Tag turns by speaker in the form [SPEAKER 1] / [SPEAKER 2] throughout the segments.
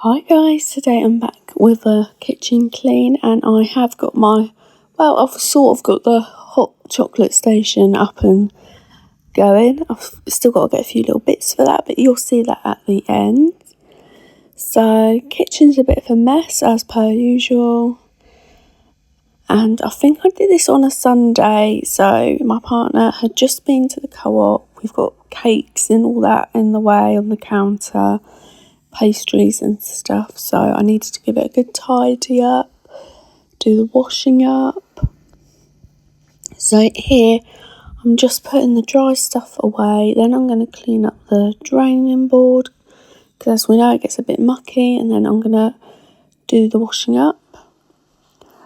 [SPEAKER 1] Hi guys, today I'm back with a kitchen clean and I have got I've sort of got the hot chocolate station up and going. I've still got to get a few little bits for that, but you'll see that at the end. So, kitchen's a bit of a mess as per usual. And I think I did this on a Sunday, so my partner had just been to the co-op. We've got cakes and all that in the way on the counter, pastries and stuff, so I needed to give it a good tidy up, do the washing up. So here I'm just putting the dry stuff away, then I'm going to clean up the draining board because as we know it gets a bit mucky, and then I'm going to do the washing up.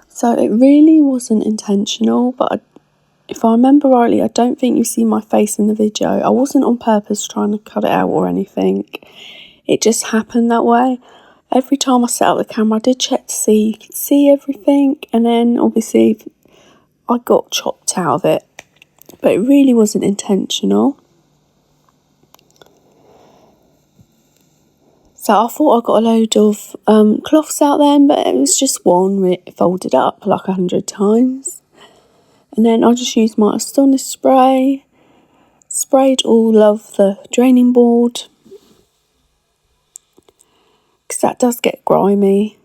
[SPEAKER 1] So it really wasn't intentional, but if I remember rightly, I don't think you see my face in the video. I wasn't on purpose trying to cut it out or anything. It just happened that way. Every time I set up the camera, I did check to see you could see everything, and then obviously I got chopped out of it. But it really wasn't intentional. So I thought I got a load of cloths out then, but it was just one folded up like 100 times. And then I just used my Astonish spray, sprayed all of the draining board, because that does get grimy.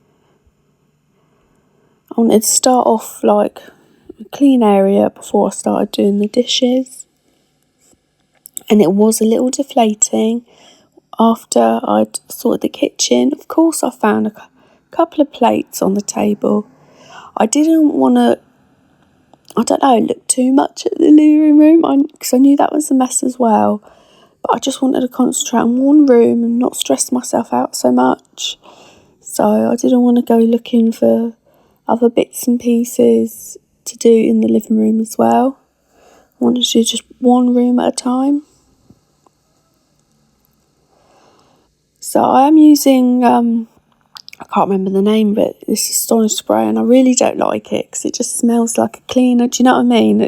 [SPEAKER 1] I wanted to start off like a clean area before I started doing the dishes. And it was a little deflating after I'd sorted the kitchen. Of course, I found a couple of plates on the table. I didn't want to, look too much at the living room because I knew that was a mess as well. But I just wanted to concentrate on one room and not stress myself out so much. So I didn't want to go looking for other bits and pieces to do in the living room as well. I wanted to do just one room at a time. So I am using, I can't remember the name, but this Astonish spray, and I really don't like it because it just smells like a cleaner. Do you know what I mean?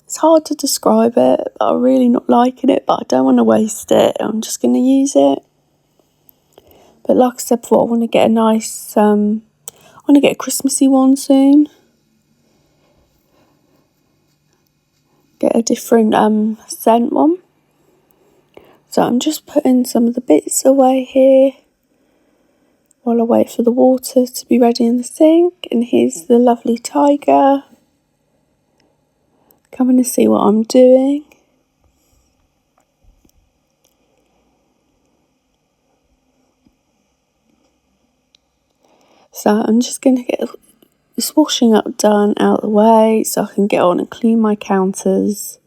[SPEAKER 1] It's hard to describe it, but I'm really not liking it, but I don't want to waste it. I'm just going to use it. But like I said before, I want to get a Christmassy one soon. Get a different scent one. So I'm just putting some of the bits away here while I wait for the water to be ready in the sink. And here's the lovely tiger coming to see what I'm doing. So I'm just going to get this washing up done out of the way so I can get on and clean my counters.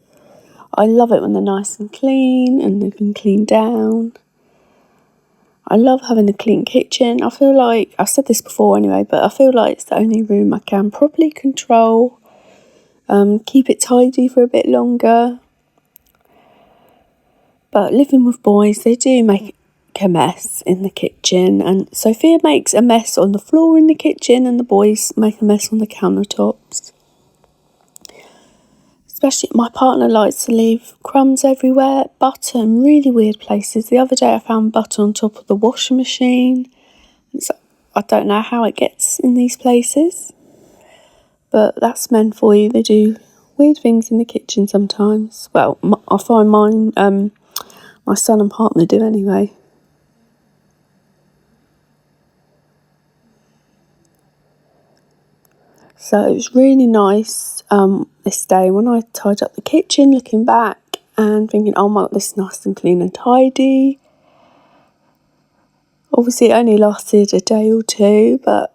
[SPEAKER 1] I love it when they're nice and clean and they've been cleaned down. I love having a clean kitchen. I feel like, I've said this before anyway, but I feel like it's the only room I can properly control. Keep it tidy for a bit longer. But living with boys, they do make a mess in the kitchen, and Sophia makes a mess on the floor in the kitchen and the boys make a mess on the countertops. Especially my partner likes to leave crumbs everywhere, butter in really weird places. The other day I found butter on top of the washing machine. I don't know how it gets in these places, but that's men for you. They do weird things in the kitchen sometimes. Well, I find my son and partner do anyway. So it was really nice this day when I tied up the kitchen, looking back and thinking, oh my God, this is nice and clean and tidy. Obviously it only lasted a day or two, but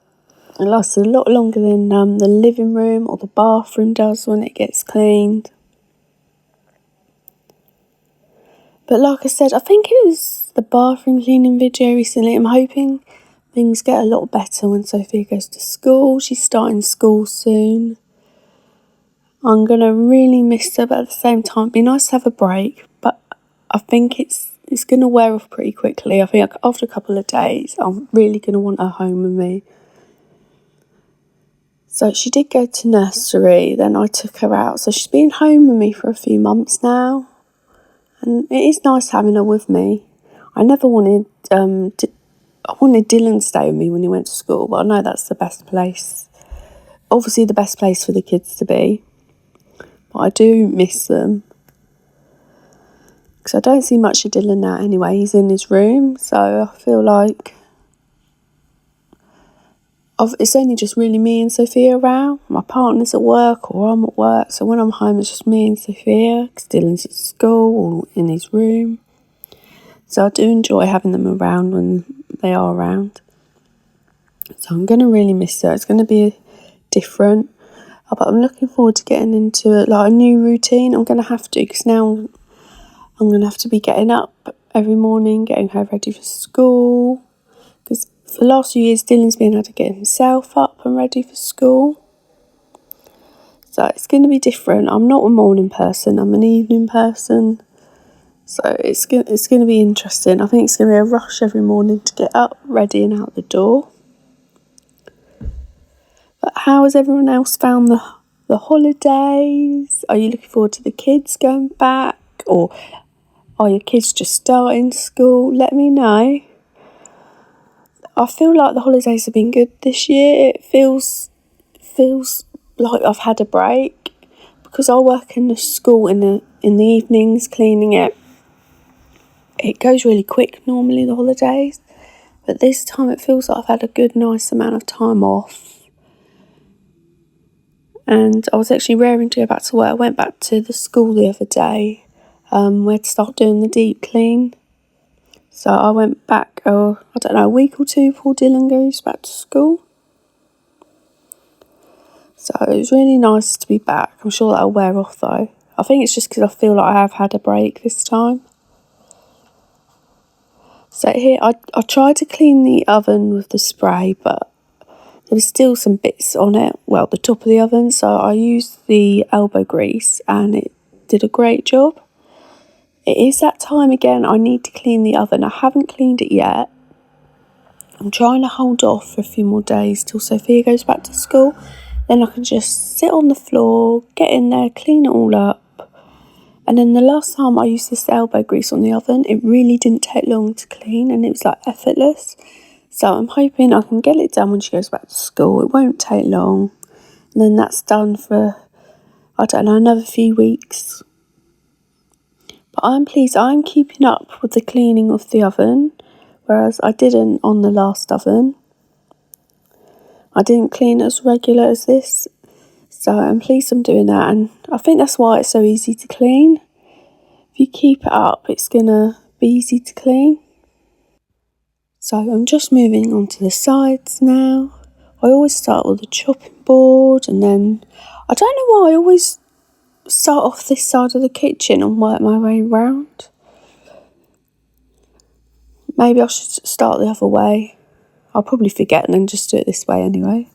[SPEAKER 1] it lasted a lot longer than the living room or the bathroom does when it gets cleaned. But like I said, I think it was the bathroom cleaning video recently. I'm hoping things get a lot better when Sophia goes to school. She's starting school soon. I'm going to really miss her, but at the same time, it'd be nice to have a break. But I think it's going to wear off pretty quickly. I think after a couple of days, I'm really going to want her home with me. So she did go to nursery, then I took her out. So she's been home with me for a few months now. And it is nice having her with me. I never wanted, I wanted Dylan to stay with me when he went to school, but I know that's the best place. Obviously the best place for the kids to be. But I do miss them. Because I don't see much of Dylan now anyway. He's in his room, so I feel like it's only just really me and Sophia around. My partner's at work or I'm at work, so when I'm home it's just me and Sophia because Dylan's at school or in his room. So I do enjoy having them around when they are around. So I'm going to really miss her. It's going to be different, but I'm looking forward to getting into a new routine. I'm going to have to, because now I'm going to have to be getting up every morning, getting her ready for school. Because for the last few years, Dylan's been able to get himself up and ready for school. So it's going to be different. I'm not a morning person, I'm an evening person. So it's going to be interesting. I think it's going to be a rush every morning to get up, ready and out the door. But how has everyone else found the holidays? Are you looking forward to the kids going back? Or are your kids just starting school? Let me know. I feel like the holidays have been good this year. It feels like I've had a break because I work in the school in the evenings cleaning it. It goes really quick normally, the holidays, but this time it feels like I've had a good nice amount of time off. And I was actually raring to go back to work. I went back to the school the other day. We had to start doing the deep clean. So I went back, a week or two before Dylan goes back to school. So it was really nice to be back. I'm sure that'll wear off though. I think it's just because I feel like I have had a break this time. So here, I tried to clean the oven with the spray, but there was still some bits on it, the top of the oven. So I used the elbow grease and it did a great job. It is that time again, I need to clean the oven. I haven't cleaned it yet. I'm trying to hold off for a few more days till Sophia goes back to school. Then I can just sit on the floor, get in there, clean it all up. And then the last time I used this elbow grease on the oven, it really didn't take long to clean and it was effortless. So I'm hoping I can get it done when she goes back to school. It won't take long. And then that's done for, another few weeks. But I'm pleased I'm keeping up with the cleaning of the oven, whereas I didn't on the last oven. I didn't clean as regular as this. So I'm pleased I'm doing that, and I think that's why it's so easy to clean. If you keep it up, it's going to be easy to clean. So I'm just moving on to the sides now. I always start with the chopping board, and then, I don't know why I always start off this side of the kitchen and work my way round. Maybe I should start the other way. I'll probably forget and then just do it this way anyway.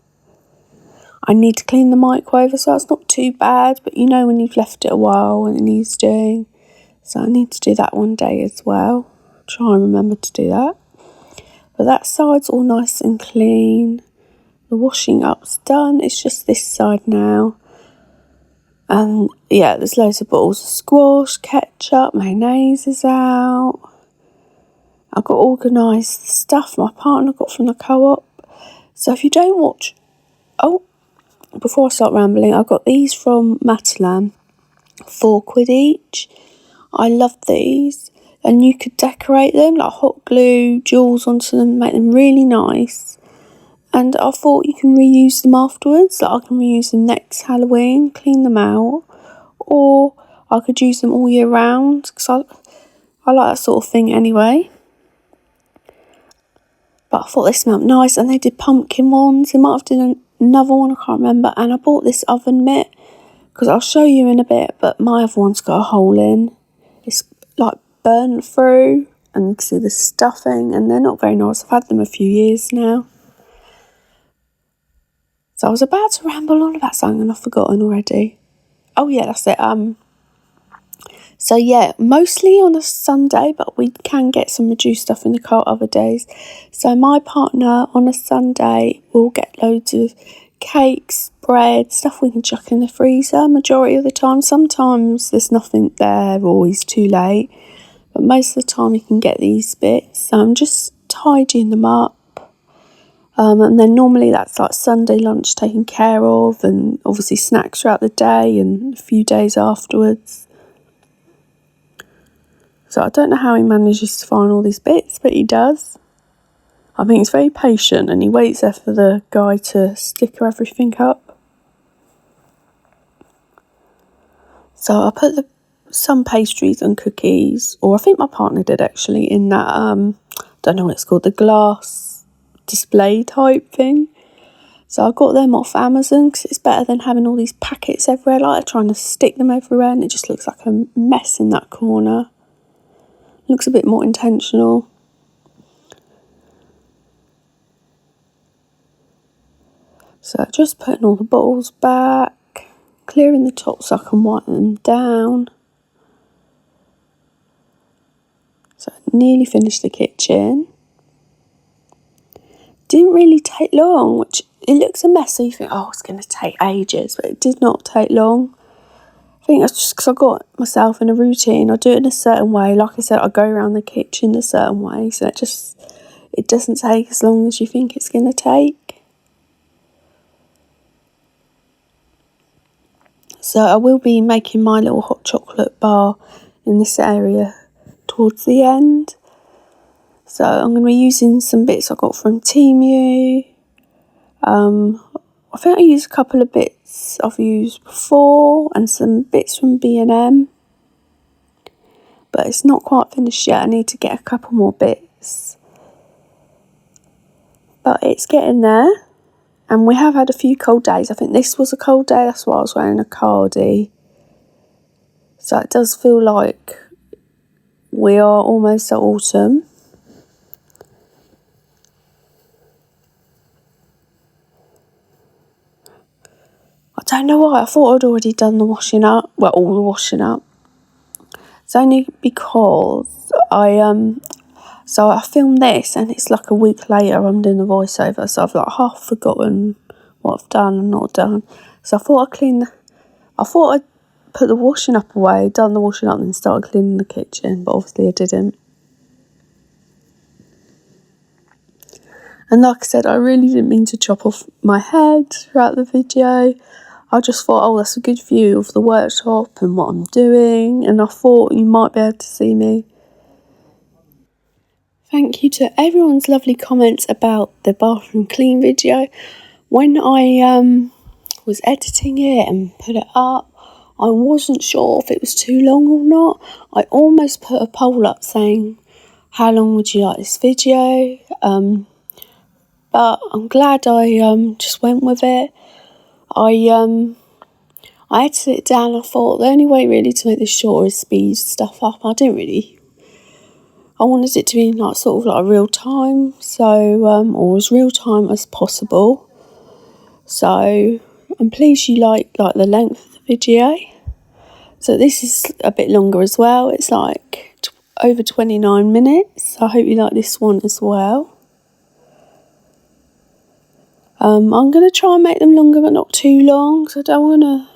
[SPEAKER 1] I need to clean the microwave as well. It's not too bad, but when you've left it a while and it needs doing. So I need to do that one day as well. Try and remember to do that. But that side's all nice and clean. The washing up's done. It's just this side now. And yeah, there's loads of bottles of squash, ketchup, mayonnaise is out. I've got organised stuff my partner got from the co-op. So if you don't watch... before I start rambling, I got these from Matalan, £4 each. I love these, and you could decorate them, hot glue, jewels onto them, make them really nice. And I thought you can reuse them afterwards, I can reuse them next Halloween, clean them out, or I could use them all year round, because I like that sort of thing anyway. But I thought they smelled nice, and they did pumpkin ones. They might have done another one, I can't remember. And I bought this oven mitt because I'll show you in a bit, but my other one's got a hole in. It's burnt through, and you can see the stuffing, and they're not very nice. I've had them a few years now. So I was about to ramble on about something and I've forgotten already. Oh yeah, that's it. So yeah, mostly on a Sunday, but we can get some reduced stuff in the car other days. So my partner on a Sunday will get loads of cakes, bread, stuff we can chuck in the freezer majority of the time. Sometimes there's nothing there or he's too late. but most of the time you can get these bits. So I'm just tidying them up. And then normally that's like Sunday lunch taken care of, and obviously snacks throughout the day and a few days afterwards. So I don't know how he manages to find all these bits, but he does. I think he's very patient and he waits there for the guy to sticker everything up. So I put some pastries and cookies, or I think my partner did actually, in that, don't know what it's called, the glass display type thing. So I got them off Amazon because it's better than having all these packets everywhere, like trying to stick them everywhere, and it just looks like a mess in that corner. Looks a bit more intentional. So just putting all the bottles back, clearing the top so I can wipe them down. So I nearly finished the kitchen. Didn't really take long, which it looks a mess, so you think, oh, it's going to take ages, but it did not take long. I think that's just because I got myself in a routine. I do it in a certain way. Like I said, I go around the kitchen a certain way, so it doesn't take as long as you think it's going to take. So I will be making my little hot chocolate bar in this area towards the end. So I'm going to be using some bits I got from Temu. I think I used a couple of bits I've used before and some bits from B&M. But it's not quite finished yet. I need to get a couple more bits. But it's getting there. And we have had a few cold days. I think this was a cold day, that's why I was wearing a cardi. So it does feel like we are almost at autumn. I don't know why, I thought I'd already done the washing up. Well, all the washing up. It's only because so I filmed this and it's like a week later I'm doing the voiceover, so I've like half forgotten what I've done and not done. So I thought I'd put the washing up away, done the washing up and then started cleaning the kitchen, but obviously I didn't. And like I said, I really didn't mean to chop off my head throughout the video. I just thought, oh, that's a good view of the workshop and what I'm doing, and I thought you might be able to see me. Thank you to everyone's lovely comments about the bathroom clean video. When I was editing it and put it up, I wasn't sure if it was too long or not. I almost put a poll up saying, how long would you like this video? But I'm glad I just went with it. I edited it down. I thought the only way really to make this shorter is speed stuff up. I wanted it to be like sort of like real time, so or as real time as possible. So I'm pleased you like the length of the video. So this is a bit longer as well. It's like over 29 minutes. I hope you like this one as well. I'm going to try and make them longer but not too long, because I don't want to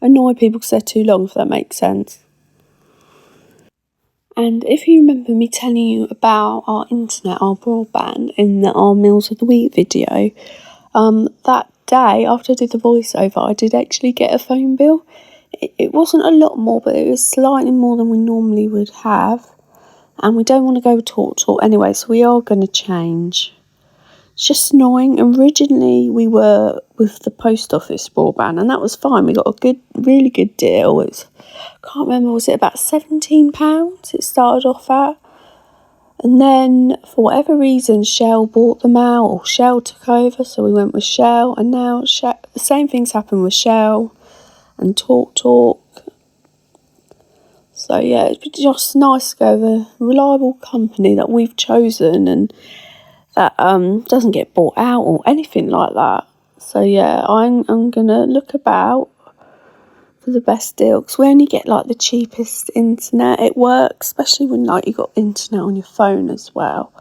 [SPEAKER 1] annoy people because they're too long, if that makes sense. And if you remember me telling you about our internet, our broadband, in our Meals of the Week video, that day after I did the voiceover, I did actually get a phone bill. It wasn't a lot more, but it was slightly more than we normally would have. And we don't want to go TalkTalk anyway, so we are going to change. It's just annoying. Originally, we were with the post office broadband, and that was fine. We got a really good deal. Can't remember, was it about £17 it started off at? And then, for whatever reason, Shell bought them out, or Shell took over, so we went with Shell, and now the same things happen with Shell and TalkTalk. So yeah, it's just nice to go with a reliable company that we've chosen and that doesn't get bought out or anything like that. So yeah, I'm gonna look about for the best deal, because we only get like the cheapest internet. It works, especially when like you got internet on your phone as well.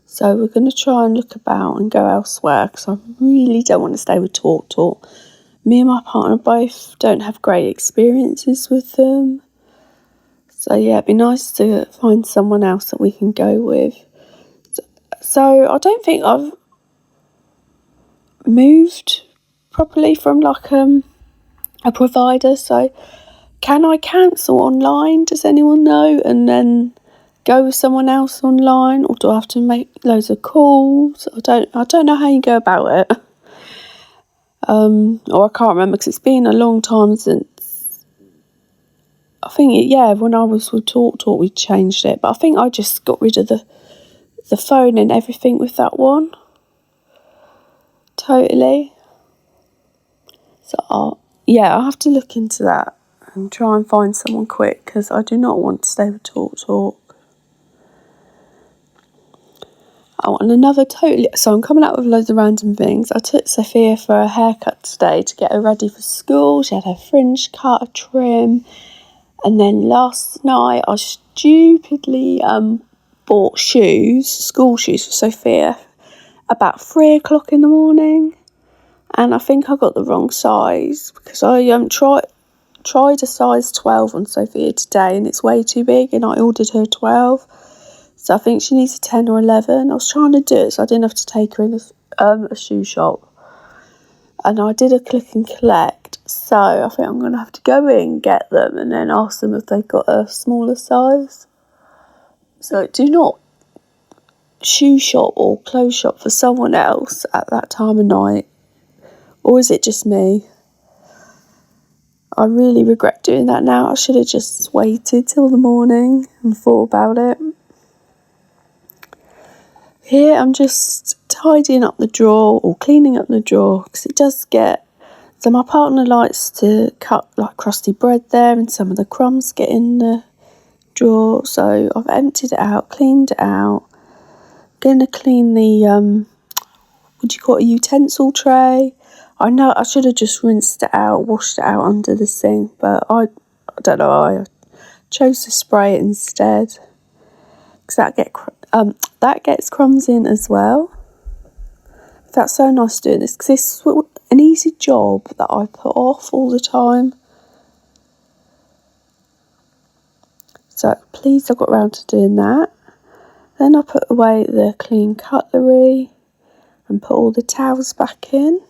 [SPEAKER 1] So we're gonna try and look about and go elsewhere, because I really don't want to stay with TalkTalk. Me and my partner both don't have great experiences with them. So yeah, it'd be nice to find someone else that we can go with. So I don't think I've moved properly from like a provider. So can I cancel online? Does anyone know? And then go with someone else online, or do I have to make loads of calls? I don't know how you go about it. Or I can't remember because it's been a long time since. I think when I was with TalkTalk we changed it, but I think I just got rid of the phone and everything with that one. Totally. So I'll have to look into that and try and find someone quick, because I do not want to stay with TalkTalk. Oh, and another so I'm coming out with loads of random things. I took Sophia for a haircut today to get her ready for school. She had her fringe cut, a trim. And then last night I stupidly bought school shoes for Sophia, about 3 o'clock in the morning. And I think I got the wrong size, because I tried a size 12 on Sophia today and it's way too big, and I ordered her 12. So I think she needs a 10 or 11. I was trying to do it so I didn't have to take her in a shoe shop. And I did a click and collect. So I think I'm going to have to go in, get them, and then ask them if they've got a smaller size. So do not shoe shop or clothes shop for someone else at that time of night. Or is it just me? I really regret doing that now. I should have just waited till the morning and thought about it. Here I'm just tidying up the drawer, or cleaning up the drawer, because it does get... So my partner likes to cut like crusty bread there, and some of the crumbs get in the drawer. So I've emptied it out, cleaned it out. Going to clean the, utensil tray. I know I should have just rinsed it out, washed it out under the sink, but I don't know, I chose to spray it instead, because that gets crumbs in as well. That's so nice doing this, because it's an easy job that I put off all the time. So pleased I got around to doing that. Then I put away the clean cutlery and put all the towels back in.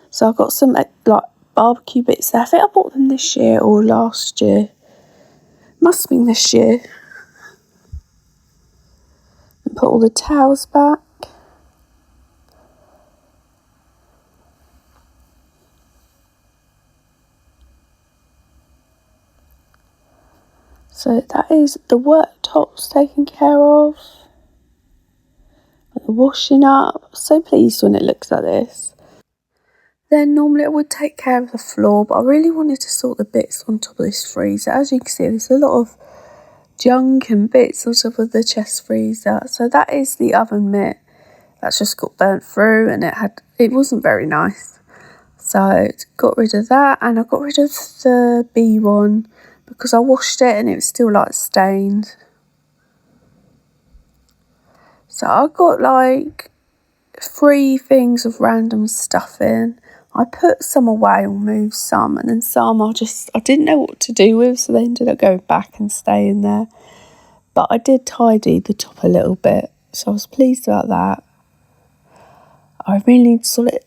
[SPEAKER 1] So I've got some like barbecue bits there. I think I bought them this year or last year. Must have been this year. And put all the towels back. So that is the worktops taken care of. The washing up. So pleased when it looks like this. Then normally I would take care of the floor, but I really wanted to sort the bits on top of this freezer. As you can see, there's a lot of junk and bits on top of the chest freezer. So that is the oven mitt. That's just got burnt through, and it wasn't very nice. So got rid of that, and I got rid of the B one because I washed it and it was still like stained. So I got like 3 things of random stuff in. I put some away or moved some, and then some I didn't know what to do with, so they ended up going back and staying there. But I did tidy the top a little bit, so I was pleased about that. I really sort of,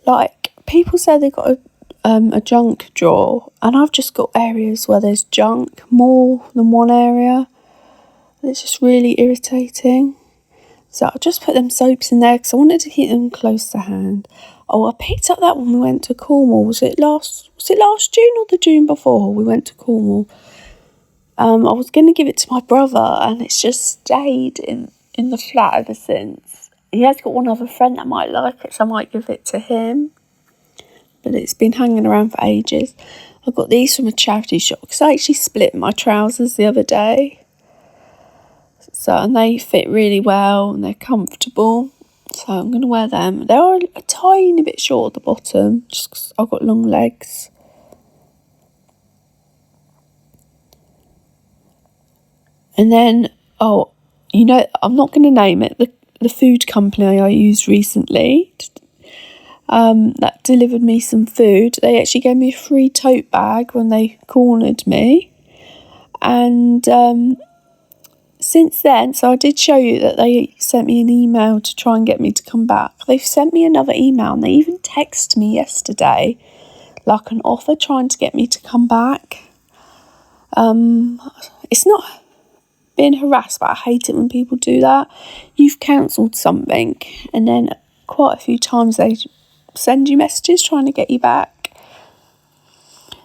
[SPEAKER 1] like, people say they got a junk drawer, and I've just got areas where there's junk more than one area. It's just really irritating. So I just put them soaps in there because I wanted to keep them close to hand. Oh, I picked up that when we went to Cornwall. Was it last June or the June before we went to Cornwall? I was going to give it to my brother, and it's just stayed in the flat ever since. He has got one other friend that might like it, so I might give it to him. But it's been hanging around for ages. I got these from a charity shop because I actually split my trousers the other day. And they fit really well and they're comfortable. So I'm going to wear them. They are a tiny bit short at the bottom, just because I've got long legs. And then, I'm not going to name it. The food company I used recently, that delivered me some food. They actually gave me a free tote bag when they cornered me. And since then, so I did show you that they sent me an email to try and get me to come back. They've sent me another email, and they even texted me yesterday, like an offer trying to get me to come back. It's not being harassed, but I hate it when people do that. You've cancelled something, and then quite a few times they send you messages trying to get you back.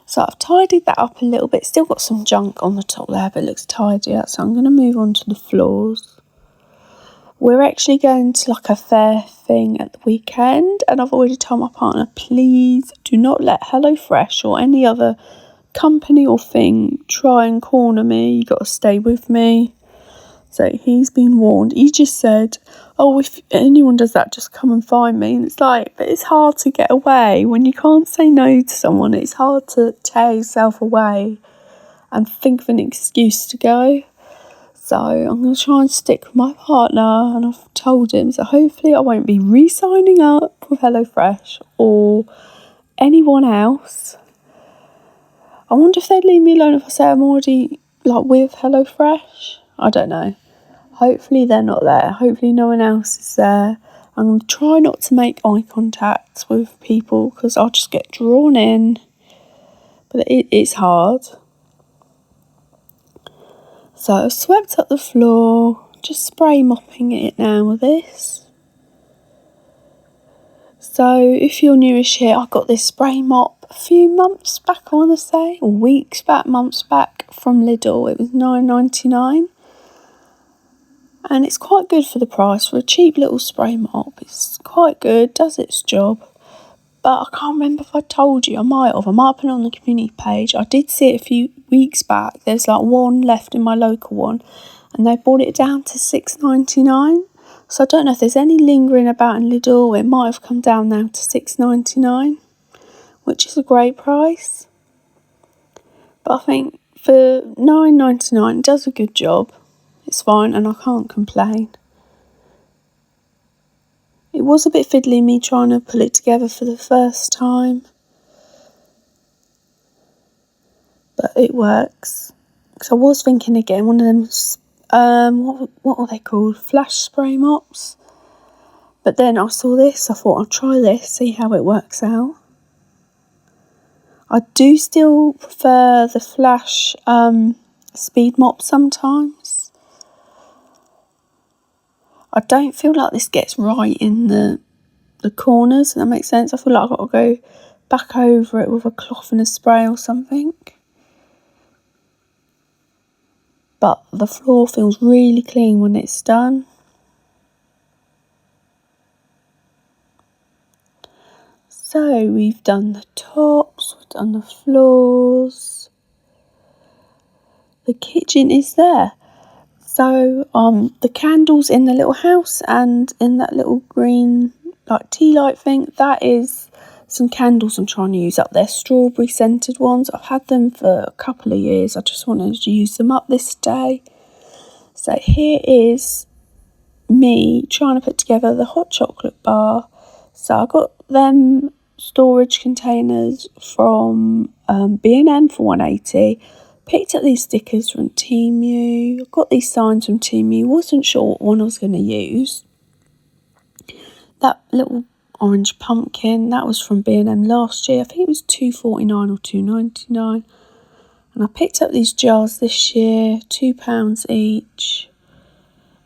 [SPEAKER 1] So I've tidied that up a little bit. Still got some junk on the top there, but it looks tidier. So I'm going to move on to the floors. We're actually going to like a fair thing at the weekend, and I've already told my partner, please do not let HelloFresh or any other company or thing try and corner me. You got to stay with me. So he's been warned. He just said, oh, if anyone does that, just come and find me. And it's like, but it's hard to get away when you can't say no to someone. It's hard to tear yourself away and think of an excuse to go. So I'm going to try and stick with my partner, and I've told him, so hopefully I won't be re-signing up with HelloFresh or anyone else. I wonder if they'd leave me alone if I say I'm already like with HelloFresh. I don't know. Hopefully they're not there. Hopefully no one else is there. I'm going to try not to make eye contact with people because I'll just get drawn in. But it's hard. So I've swept up the floor. Just spray mopping it now with this. So if you're newish here, I got this spray mop a few months back, I want to say, or weeks back, months back from Lidl. It was $9.99. And it's quite good for the price. For a cheap little spray mop, it's quite good, does its job. But I can't remember if I told you. I might have put it on the community page. I did see it a few weeks back. There's like one left in my local one, and they brought it down to $6.99. So I don't know if there's any lingering about in Lidl. It might have come down now to $6.99, which is a great price. But I think for $9.99, it does a good job. It's fine, and I can't complain. It was a bit fiddly me trying to pull it together for the first time, but it works. Because I was thinking of getting one of them, what are they called? Flash spray mops. But then I saw this, I thought I'll try this, see how it works out. I do still prefer the Flash speed mop sometimes. I don't feel like this gets right in the corners, if that makes sense. I feel like I've got to go back over it with a cloth and a spray or something. But the floor feels really clean when it's done. So we've done the tops, we've done the floors. The kitchen is there. So the candles in the little house and in that little green like tea light thing, that is some candles I'm trying to use up. They're strawberry scented ones. I've had them for a couple of years. I just wanted to use them up this day. So here is me trying to put together the hot chocolate bar. So I got them storage containers from B&M for $1.80. Picked up these stickers from Temu. Got these signs from Temu. Wasn't sure what one I was going to use. That little orange pumpkin, that was from B&M last year. I think it was $2.49 or $2.99. And I picked up these jars this year, £2 each.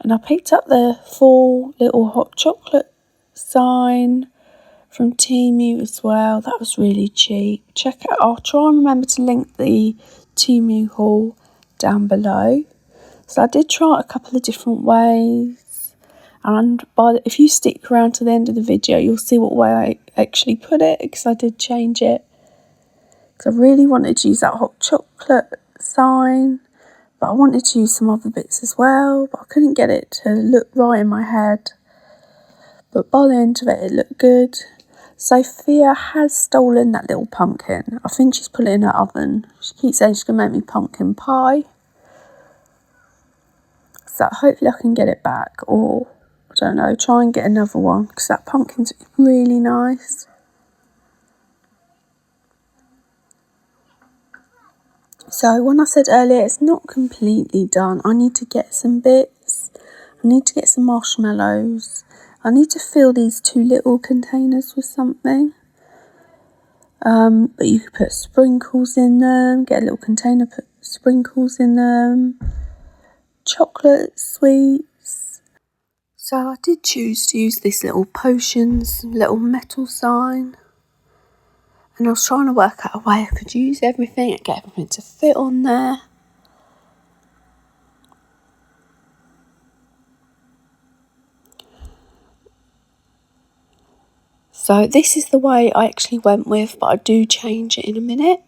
[SPEAKER 1] And I picked up the 4 little hot chocolate sign from Temu as well. That was really cheap. Check it out. I'll try and remember to link the Temu haul down below. So I did try it a couple of different ways, and if you stick around to the end of the video, you'll see what way I actually put it, because I did change it. Because I really wanted to use that hot chocolate sign, but I wanted to use some other bits as well, but I couldn't get it to look right in my head. But by the end of it, it looked good. Sophia has stolen that little pumpkin. I think she's put it in her oven. She keeps saying she's going to make me pumpkin pie. So hopefully I can get it back, or don't know, try and get another one because that pumpkin's really nice. So when I said earlier it's not completely done, I need to get some bits. I need to get some marshmallows. I need to fill these 2 little containers with something. But you could put sprinkles in them, get a little container, put sprinkles in them, chocolate sweets. So I did choose to use this little potions, little metal sign. And I was trying to work out a way I could use everything and get everything to fit on there. So this is the way I actually went with, but I do change it in a minute.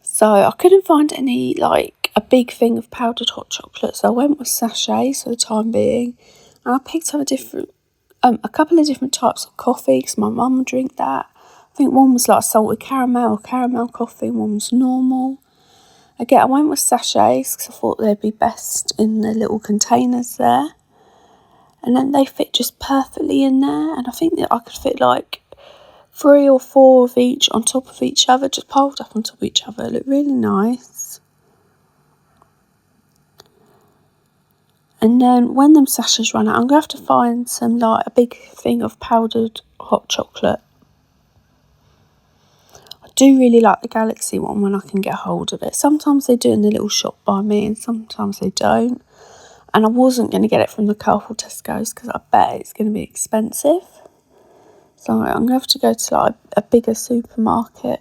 [SPEAKER 1] So I couldn't find any, like, a big thing of powdered hot chocolate, so I went with sachets for the time being. And I picked up a couple of different types of coffee, because my mum would drink that. I think one was like salted caramel or caramel coffee, one was normal. Again, I went with sachets, because I thought they'd be best in the little containers there. And then they fit just perfectly in there, and I think that I could fit like 3 or 4 of each on top of each other, just piled up on top of each other. It looked really nice. And then when them sachets run out, I'm going to have to find some, like, a big thing of powdered hot chocolate. I do really like the Galaxy one when I can get hold of it. Sometimes they do in the little shop by me and sometimes they don't. And I wasn't going to get it from the colourful Tesco's because I bet it's going to be expensive. So I'm going to have to go to, like, a bigger supermarket.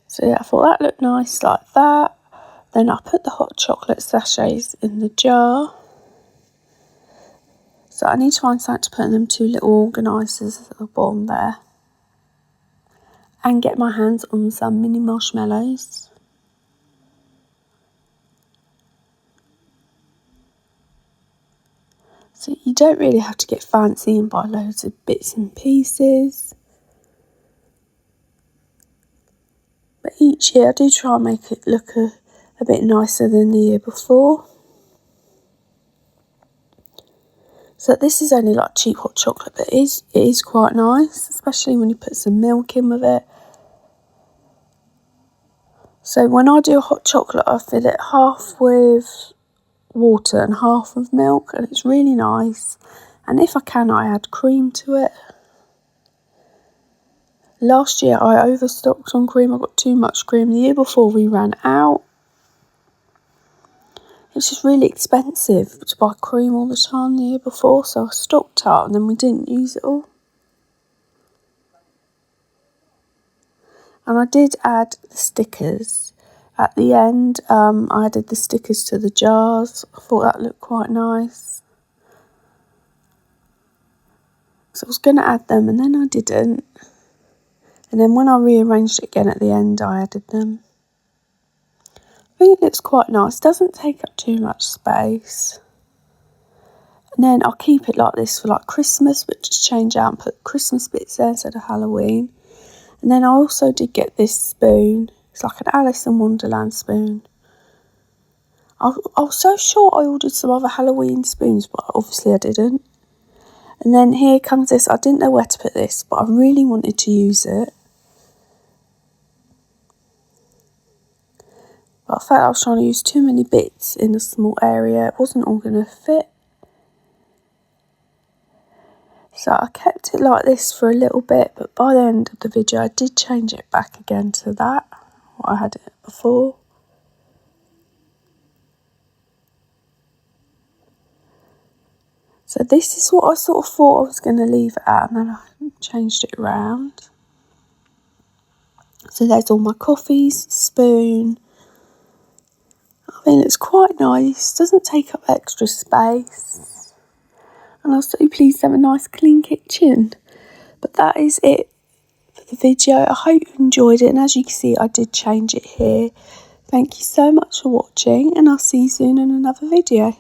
[SPEAKER 1] So yeah, I thought that looked nice like that. Then I put the hot chocolate sachets in the jar. So I need to find something to put in them 2 little organisers at the bottom there. And get my hands on some mini marshmallows. So you don't really have to get fancy and buy loads of bits and pieces. But each year I do try and make it look a bit nicer than the year before. So this is only like cheap hot chocolate, but it is quite nice, especially when you put some milk in with it. So when I do hot chocolate, I fill it half with water and half with milk, and it's really nice. And if I can, I add cream to it. Last year I overstocked on cream. I got too much cream. The year before we ran out. It's just really expensive to buy cream all the time the year before, so I stocked up and then we didn't use it all. And I did add the stickers. At the end, I added the stickers to the jars. I thought that looked quite nice. So I was going to add them and then I didn't. And then when I rearranged it again at the end, I added them. I think it looks quite nice. Doesn't take up too much space. And then I'll keep it like this for like Christmas, but just change out and put Christmas bits there instead of Halloween. And then I also did get this spoon. It's like an Alice in Wonderland spoon. I was so sure I ordered some other Halloween spoons, but obviously I didn't. And then here comes this. I didn't know where to put this, but I really wanted to use it. But I felt I was trying to use too many bits in a small area. It wasn't all going to fit. So I kept it like this for a little bit, but by the end of the video I did change it back again to that, what I had it before. So this is what I sort of thought I was going to leave it at, and then I changed it around. So there's all my coffees, spoon. I mean, it's quite nice, doesn't take up extra space. And I'm so pleased to have a nice clean kitchen. But that is it for the video. I hope you enjoyed it, and as you can see I did change it here. Thank you so much for watching, and I'll see you soon in another video.